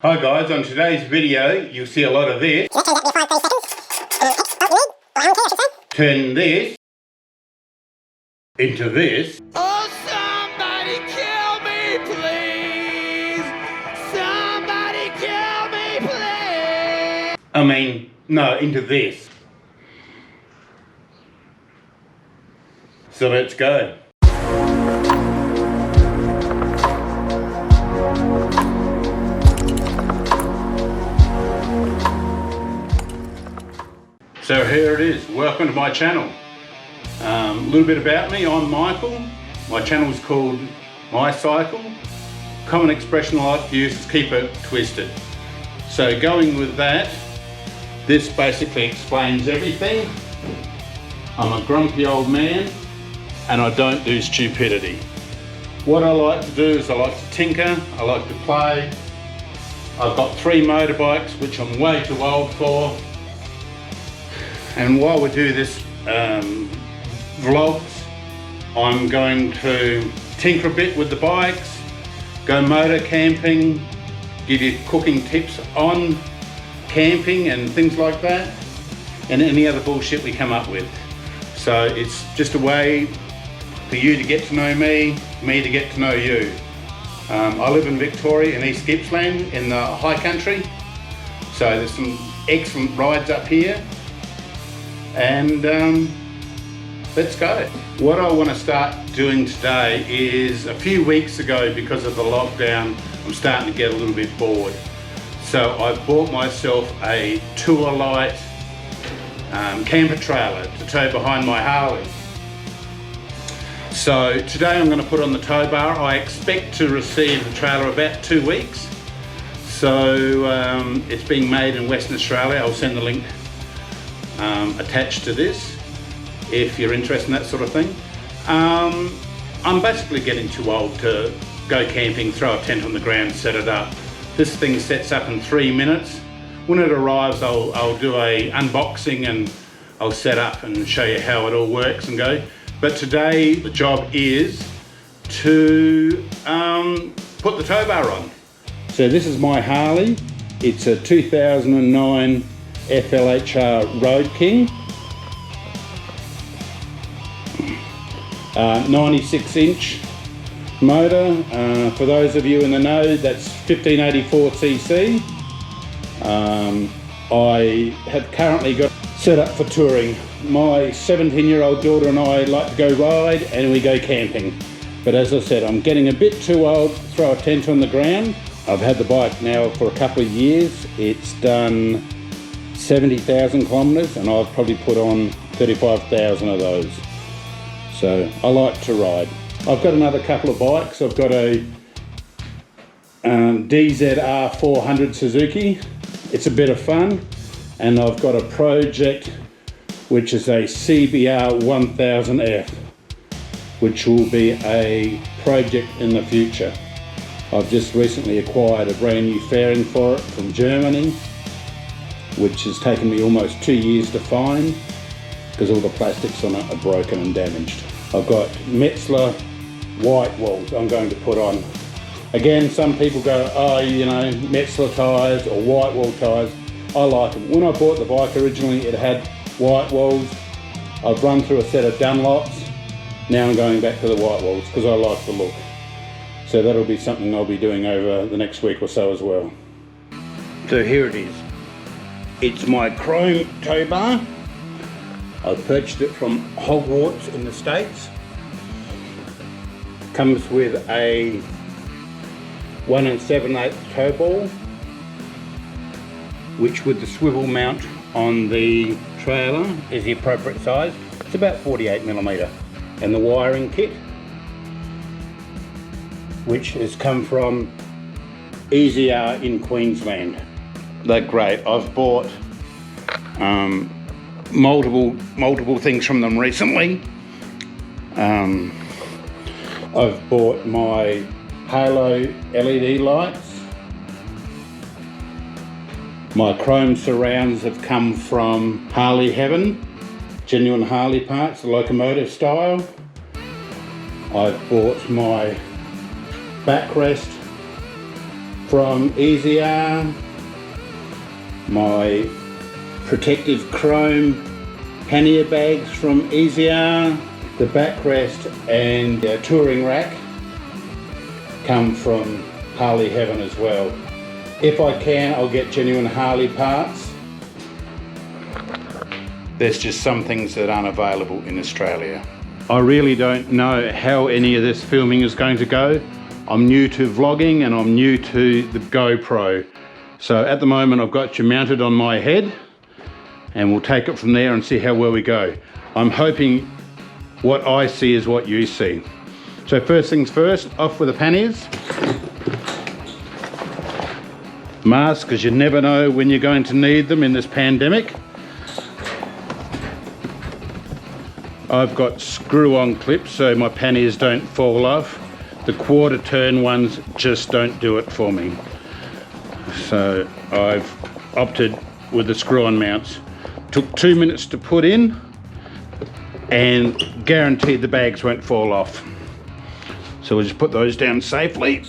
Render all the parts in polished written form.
Hi guys, on today's video you'll see a lot of this. Turn this into this. Oh, somebody kill me, please! Somebody kill me, please! No, into this. So let's go. So here it is, welcome to my channel. A little bit about me, I'm Michael. My channel is called MiCycle. Common expression I like to use is keep it twisted. So going with that, this basically explains everything. I'm a grumpy old man and I don't do stupidity. What I like to do is I like to tinker, I like to play. I've got 3 motorbikes which I'm way too old for. And while we do this vlogs, I'm going to tinker a bit with the bikes, go motor camping, give you cooking tips on camping and things like that, and any other bullshit we come up with. So it's just a way for you to get to know me to get to know you. I live in Victoria in East Gippsland in the high country, so there's some excellent rides up here. And let's go. What I want to start doing today is, a few weeks ago because of the lockdown, I'm starting to get a little bit bored. So I've bought myself a Tour Light camper trailer to tow behind my Harley. So today I'm going to put on the tow bar. I expect to receive the trailer about 2 weeks. So it's being made in Western Australia. I'll send the link attached to this if you're interested in that sort of thing. I'm basically getting too old to go camping, throw a tent on the ground, set it up. This thing sets up in 3 minutes. When it arrives, I'll do a unboxing and I'll set up and show you how it all works and go. But today the job is to put the tow bar on. So this is my Harley. It's a 2009 FLHR Road King, 96-inch motor. For those of you in the know, that's 1584cc. I have currently got set up for touring. My 17-year-old daughter and I like to go ride and we go camping. But as I said, I'm getting a bit too old to throw a tent on the ground. I've had the bike now for a couple of years. It's done 70,000 kilometres and I've probably put on 35,000 of those. So I like to ride. I've got another couple of bikes. I've got a DZR 400 Suzuki. It's a bit of fun. And I've got a project which is a CBR 1000F, which will be a project in the future. I've just recently acquired a brand new fairing for it from Germany, which has taken me almost 2 years to find because all the plastics on it are broken and damaged. I've got MiCycle white walls I'm going to put on. Again, some people go, oh, you know, MiCycle tyres or white wall tyres. I like them. When I bought the bike originally, it had white walls. I've run through a set of Dunlops. Now I'm going back to the white walls because I like the look. So that'll be something I'll be doing over the next week or so as well. So here it is. It's my chrome tow bar. I purchased it from Hogwarts in the States. Comes with a 1 7/8 tow ball, which with the swivel mount on the trailer is the appropriate size. It's about 48mm. And the wiring kit, which has come from EZR in Queensland. They're great. I've bought multiple things from them recently. I've bought my Halo LED lights. My chrome surrounds have come from Harley Heaven, genuine Harley parts, locomotive style. I've bought my backrest from EasyR, my protective chrome pannier bags from EasyR, the backrest and touring rack come from Harley Heaven as well. If I can, I'll get genuine Harley parts. There's just some things that aren't available in Australia. I really don't know how any of this filming is going to go. I'm new to vlogging and I'm new to the GoPro. So at the moment I've got you mounted on my head and we'll take it from there and see how well we go. I'm hoping what I see is what you see. So first things first, off with the panniers. Masks, because you never know when you're going to need them in this pandemic. I've got screw-on clips so my panniers don't fall off. The quarter turn ones just don't do it for me. So I've opted with the screw-on mounts. Took 2 minutes to put in and guaranteed the bags won't fall off. So we'll just put those down safely.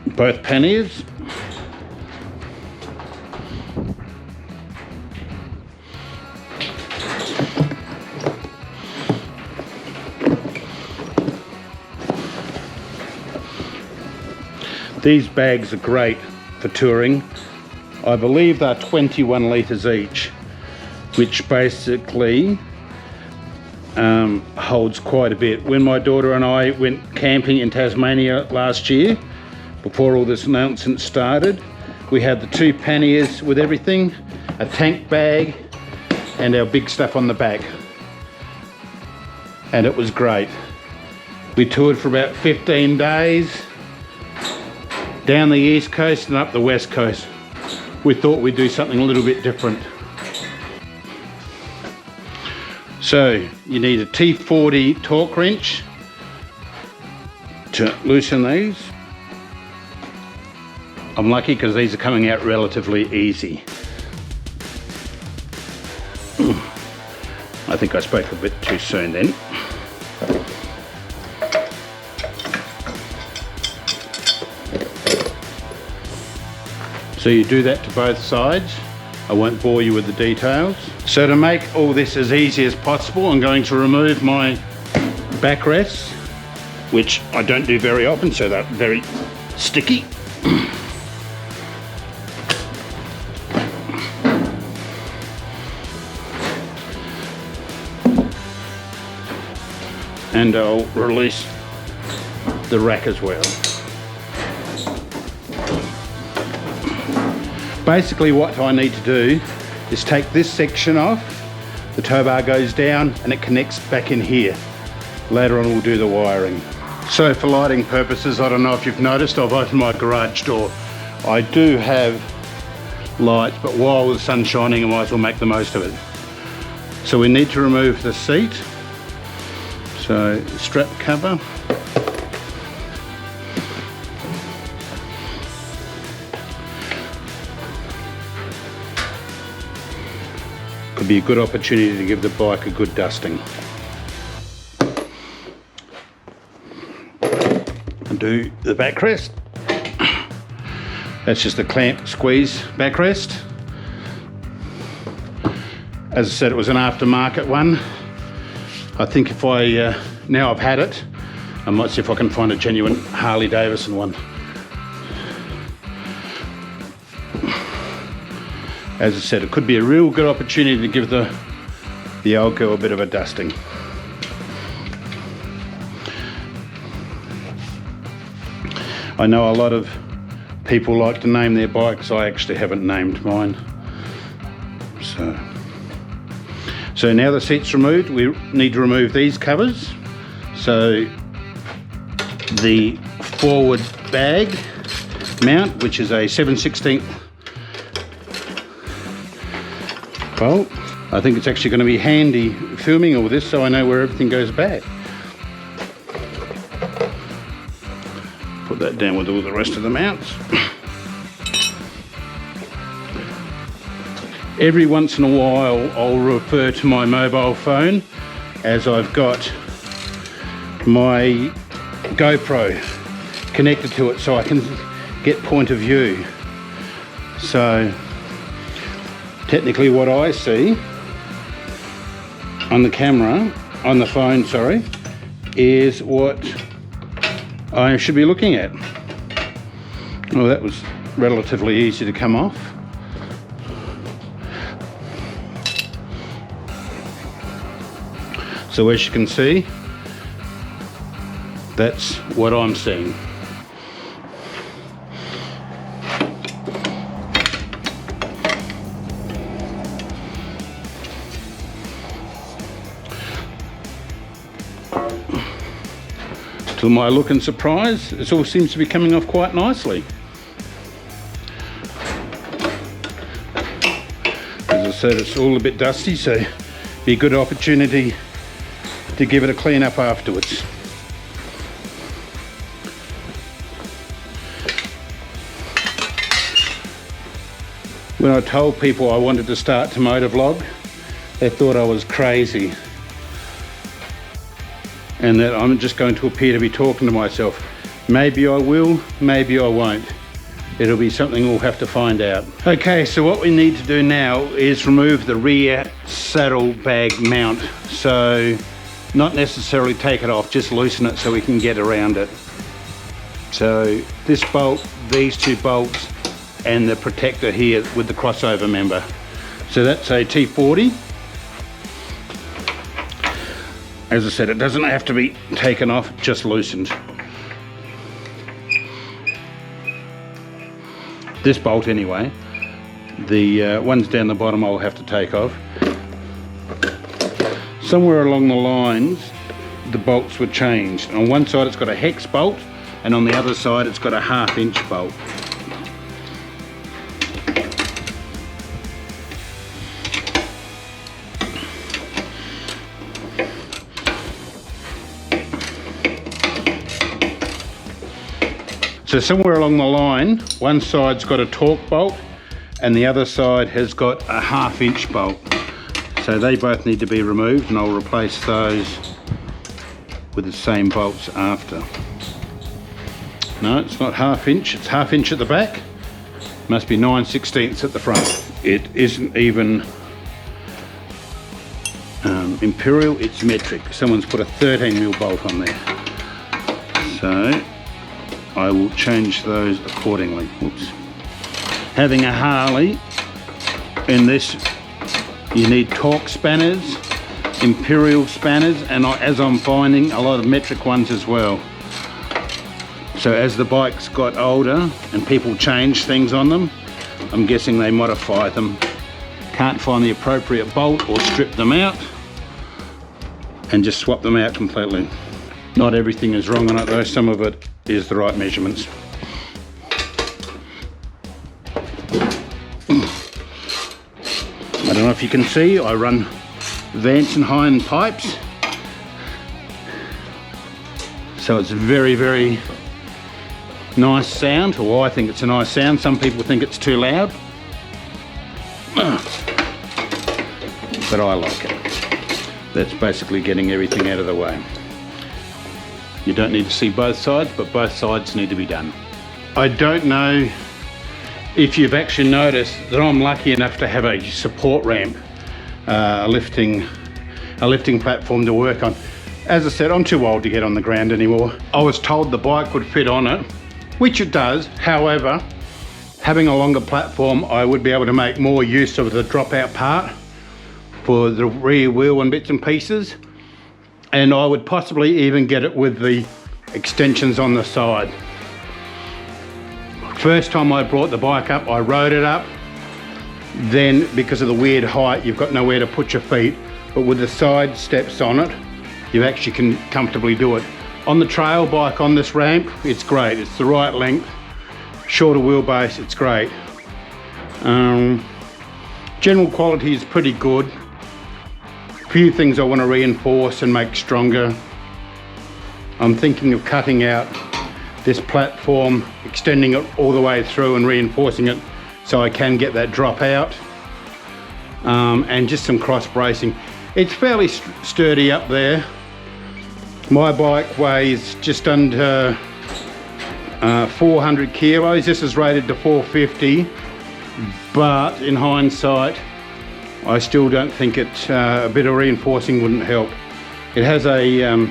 Both panniers. These bags are great for touring. I believe they're 21 litres each, which basically holds quite a bit. When my daughter and I went camping in Tasmania last year, before all this nonsense started, we had the 2 panniers with everything, a tank bag, and our big stuff on the back. And it was great. We toured for about 15 days, down the east coast and up the west coast. We thought we'd do something a little bit different. So you need a T40 torque wrench to loosen these. I'm lucky because these are coming out relatively easy. I think I spoke a bit too soon then. So you do that to both sides. I won't bore you with the details. So to make all this as easy as possible, I'm going to remove my backrests, which I don't do very often, so they're very sticky. And I'll release the rack as well. Basically what I need to do is take this section off, the tow bar goes down and it connects back in here. Later on we'll do the wiring. So for lighting purposes, I don't know if you've noticed, I've opened my garage door. I do have lights, but while the sun's shining I might as well make the most of it. So we need to remove the seat. So strap cover. Could be a good opportunity to give the bike a good dusting. Undo the backrest. That's just a clamp squeeze backrest. As I said, it was an aftermarket one. I think if I, now I've had it, I might see if I can find a genuine Harley Davidson one. As I said, it could be a real good opportunity to give the old girl a bit of a dusting. I know a lot of people like to name their bikes. I actually haven't named mine. So now the seat's removed, we need to remove these covers. So the forward bag mount, which is a 7/16 bolt. I think it's actually going to be handy filming all this so I know where everything goes back. Put that down with all the rest of the mounts. Every once in a while I'll refer to my mobile phone as I've got my GoPro connected to it so I can get point of view. So technically what I see on the camera, on the phone, sorry, is what I should be looking at. Well, that was relatively easy to come off. So as you can see, that's what I'm seeing. To my look and surprise, this all seems to be coming off quite nicely. As I said, it's all a bit dusty, so be a good opportunity to give it a clean up afterwards. When I told people I wanted to start to motovlog, they thought I was crazy and that I'm just going to appear to be talking to myself. Maybe I will, maybe I won't. It'll be something we'll have to find out. Okay, so what we need to do now is remove the rear saddle bag mount. So not necessarily take it off, just loosen it so we can get around it. So this bolt, these two bolts, and the protector here with the crossover member. So that's a T40. As I said, it doesn't have to be taken off, just loosened. This bolt anyway. The ones down the bottom I'll have to take off. Somewhere along the lines, the bolts were changed. On one side it's got a hex bolt, and on the other side it's got a 1/2 inch bolt. So somewhere along the line, one side's got a torque bolt and the other side has got a 1/2 inch bolt. So they both need to be removed, and I'll replace those with the same bolts after. No, it's not 1/2 inch, it's 1/2 inch at the back. Must be 9/16 at the front. It isn't even imperial, it's metric. Someone's put a 13mm bolt on there. So I will change those accordingly. Oops. Having a Harley in this, you need torque spanners, imperial spanners, and as I'm finding, a lot of metric ones as well. So as the bikes got older and people changed things on them, I'm guessing they modify them. Can't find the appropriate bolt or strip them out and just swap them out completely. Not everything is wrong on it though, some of it is the right measurements. I don't know if you can see, I run Vance and Hine pipes. So it's very, very nice sound, or I think it's a nice sound. Some people think it's too loud, but I like it. That's basically getting everything out of the way. You don't need to see both sides, but both sides need to be done. I don't know if you've actually noticed that I'm lucky enough to have a support ramp, a lifting platform to work on. As I said, I'm too old to get on the ground anymore. I was told the bike would fit on it, which it does. However, having a longer platform, I would be able to make more use of the dropout part for the rear wheel and bits and pieces. And I would possibly even get it with the extensions on the side. First time I brought the bike up, I rode it up. Then, because of the weird height, you've got nowhere to put your feet. But with the side steps on it, you actually can comfortably do it. On the trail bike on this ramp, it's great. It's the right length, shorter wheelbase, it's great. General quality is pretty good. Few things I want to reinforce and make stronger. I'm thinking of cutting out this platform, extending it all the way through and reinforcing it so I can get that drop out, and just some cross bracing. It's fairly sturdy up there. My bike weighs just under 400 kilos. This is rated to 450, but in hindsight, I still don't think a bit of reinforcing wouldn't help. It has a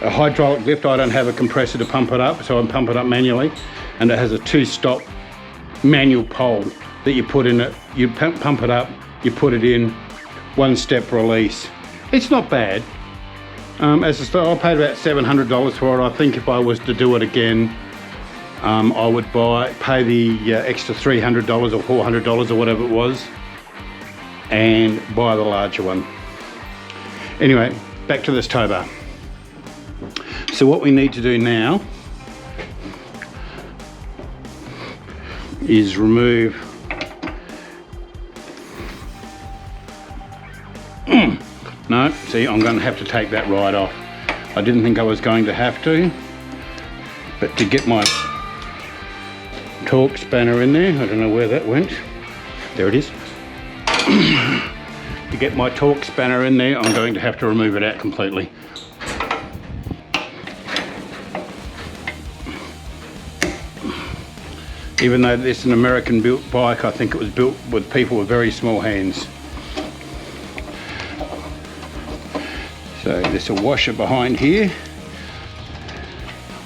hydraulic lift. I don't have a compressor to pump it up, so I pump it up manually, and it has a 2-stop manual pole that you put in it. You pump it up, you put it in, 1-step release. It's not bad. As a start, I paid about $700 for it. I think if I was to do it again, I would pay the extra $300 or $400 or whatever it was, and buy the larger one. Anyway, back to this tow bar. So what we need to do now is remove no, see, I'm going to have to take that right off. I didn't think I was going to have to, but to get my torque spanner in there, I don't know where that went, there it is. To get my torque spanner in there, I'm going to have to remove it out completely. Even though this is an American built bike, I think it was built with people with very small hands. So there's a washer behind here,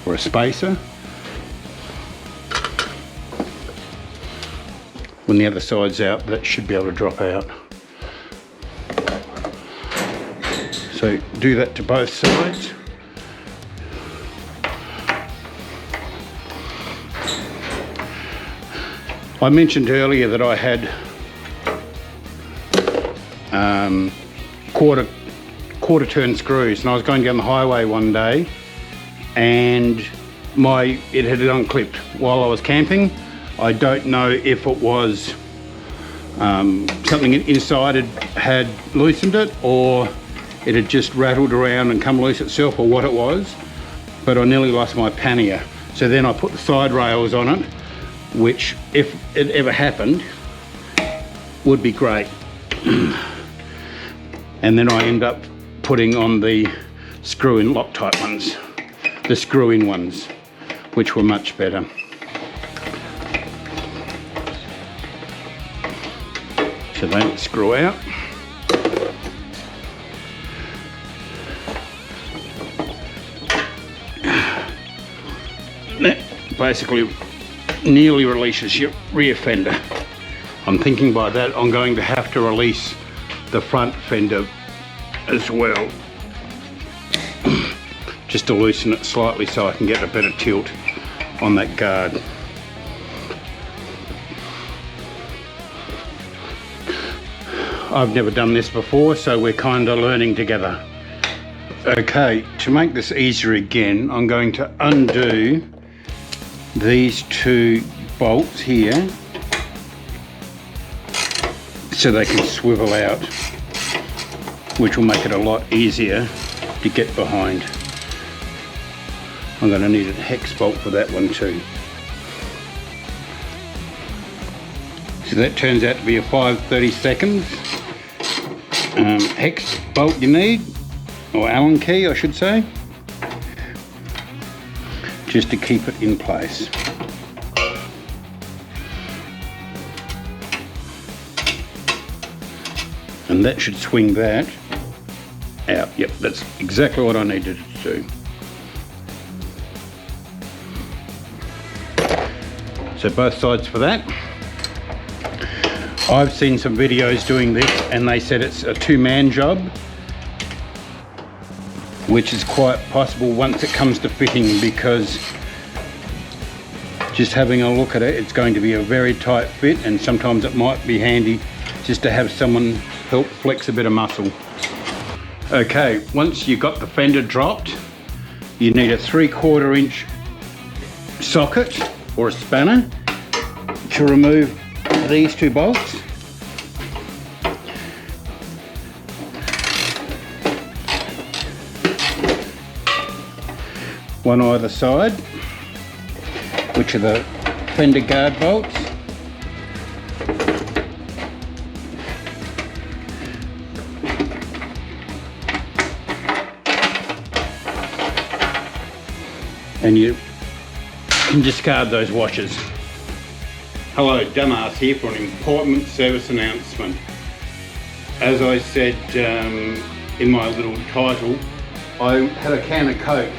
or a spacer. When the other side's out, that should be able to drop out. So do that to both sides. I mentioned earlier that I had quarter turn screws, and I was going down the highway one day, and it had unclipped while I was camping. I don't know if it was something inside had loosened it, or it had just rattled around and come loose itself, or what it was, but I nearly lost my pannier. So then I put the side rails on it, which, if it ever happened, would be great. And then I end up putting on the screw-in Loctite ones, the screw-in ones, which were much better. So they screw out. That basically nearly releases your rear fender. I'm thinking by that I'm going to have to release the front fender as well, just to loosen it slightly so I can get a better tilt on that guard. I've never done this before, so we're kind of learning together. Okay, to make this easier again, I'm going to undo these 2 bolts here so they can swivel out, which will make it a lot easier to get behind. I'm going to need a hex bolt for that one too. So that turns out to be a 5/32 hex bolt you need, or Allen key I should say, just to keep it in place. And that should swing that out. Yep, that's exactly what I needed to do. So both sides for that. I've seen some videos doing this, and they said it's a 2-man job, which is quite possible once it comes to fitting, because just having a look at it, it's going to be a very tight fit, and sometimes it might be handy just to have someone help flex a bit of muscle. Okay, once you've got the fender dropped, you need a 3/4 inch socket or a spanner to remove these 2 bolts. One either side, which are the fender guard bolts. And you can discard those washers. Hello, Dumbass here for an important service announcement. As I said in my little title, I had a can of Coke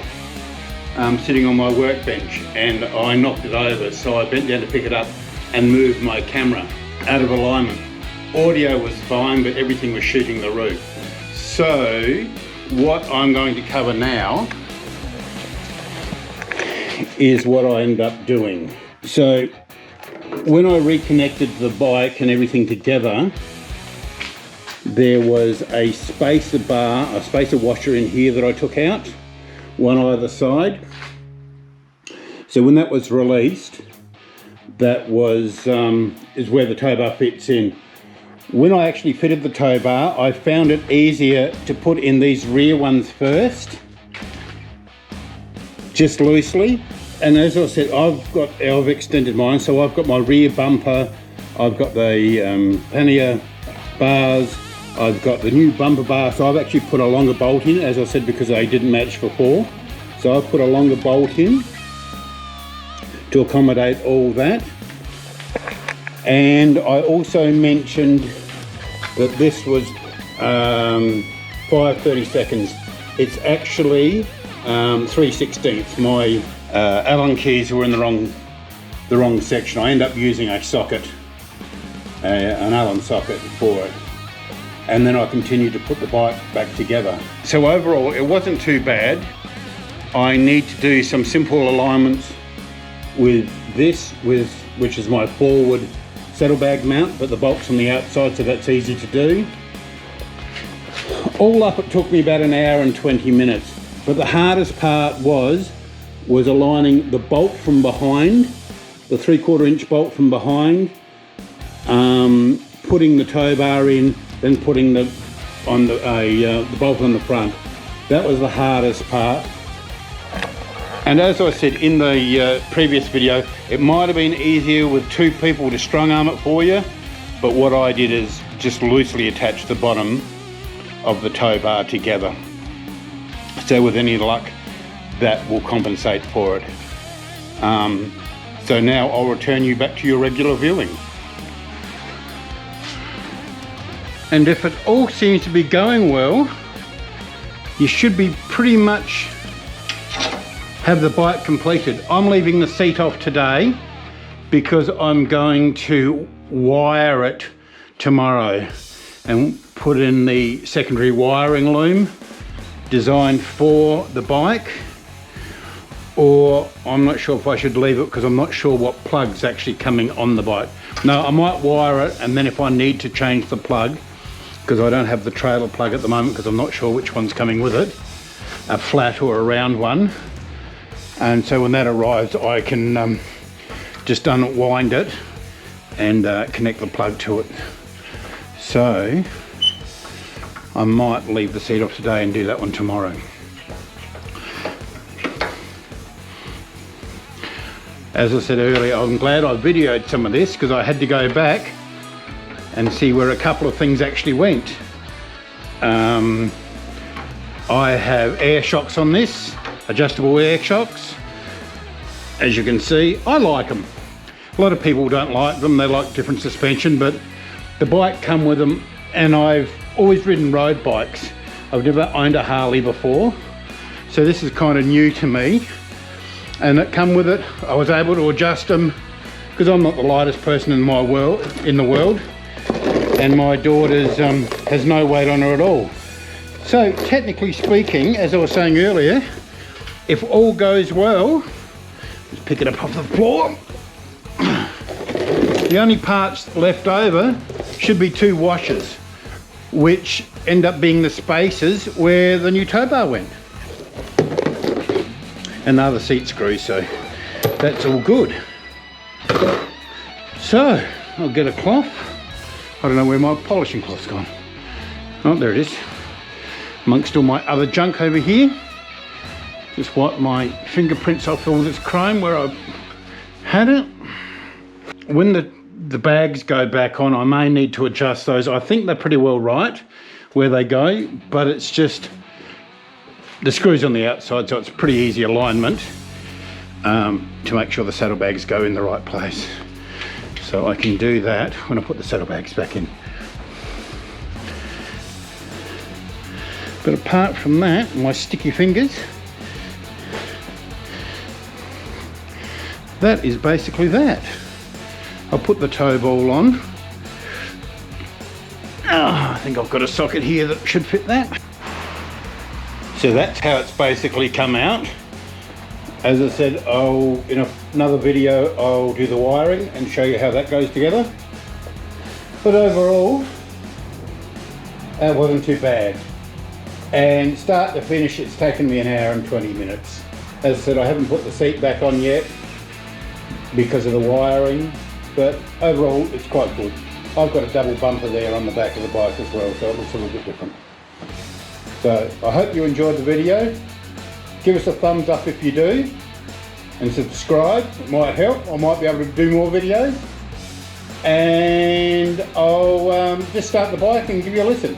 sitting on my workbench and I knocked it over, so I bent down to pick it up and moved my camera out of alignment. Audio was fine, but everything was shooting the roof. So what I'm going to cover now is what I ended up doing. So when I reconnected the bike and everything together, there was a spacer bar, a spacer washer in here that I took out, one either side. So when that was released, that was is where the tow bar fits in. When I actually fitted the tow bar, I found it easier to put in these rear ones first, just loosely. And as I said, I've extended mine, so I've got my rear bumper, I've got the pannier bars, I've got the new bumper bar, so I've actually put a longer bolt in, as I said, because they didn't match before. So I've put a longer bolt in to accommodate all that. And I also mentioned that this was 5/32. It's actually 3/16. My Allen keys were in the wrong section. I end up using a socket, an Allen socket for it. And then I continued to put the bike back together. So overall, it wasn't too bad. I need to do some simple alignments with this, which is my forward saddlebag mount, but the bolt's on the outside, so that's easy to do. All up, it took me about an hour and 20 minutes, but the hardest part was aligning the bolt from behind, the 3/4 inch bolt from behind, putting the tow bar in, then putting the bolt on the front. That was the hardest part. And as I said in the previous video, it might have been easier with two people to strong arm it for you, but what I did is just loosely attach the bottom of the tow bar together. So with any luck, that will compensate for it. So now I'll return you back to your regular viewing. And if it all seems to be going well, you should be pretty much have the bike completed. I'm leaving the seat off today because I'm going to wire it tomorrow and put in the secondary wiring loom designed for the bike, or I'm not sure if I should leave it because I'm not sure what plug's actually coming on the bike. No, I might wire it, and then if I need to change the plug, because I don't have the trailer plug at the moment because I'm not sure which one's coming with it, a flat or a round one. And so when that arrives, I can just unwind it and connect the plug to it. So I might leave the seat off today and do that one tomorrow. As I said earlier, I'm glad I videoed some of this because I had to go back and see where a couple of things actually went. I have air shocks on this, adjustable air shocks. As you can see, I like them. A lot of people don't like them, they like different suspension, but the bike come with them, and I've always ridden road bikes. I've never owned a Harley before, so this is kind of new to me. And it come with it, I was able to adjust them because I'm not the lightest person in the world, and my daughter's has no weight on her at all. So technically speaking, as I was saying earlier, if all goes well, let's pick it up off the floor. The only parts left over should be two washers, which end up being the spaces where the new tow bar went. And the other seat screws, so that's all good. So I'll get a cloth. I don't know where my polishing cloth's gone. Oh, there it is. Amongst all my other junk over here. Just wipe my fingerprints off all this chrome where I had it. When the bags go back on, I may need to adjust those. I think they're pretty well right where they go, but it's just the screws on the outside, so it's pretty easy alignment. to make sure the saddlebags go in the right place. So I can do that when I put the saddlebags back in. But apart from that, my sticky fingers, that is basically that. I'll put the tow ball on. Oh, I think I've got a socket here that should fit that. So that's how it's basically come out. As I said, in another video I'll do the wiring and show you how that goes together. But overall, that wasn't too bad. And start to finish, it's taken me 1 hour and 20 minutes. As I said, I haven't put the seat back on yet because of the wiring, but overall it's quite good. I've got a double bumper there on the back of the bike as well, so it looks a little bit different. So I hope you enjoyed the video. Give us a thumbs up if you do, and subscribe, it might help. I might be able to do more videos, and I'll just start the bike and give you a listen.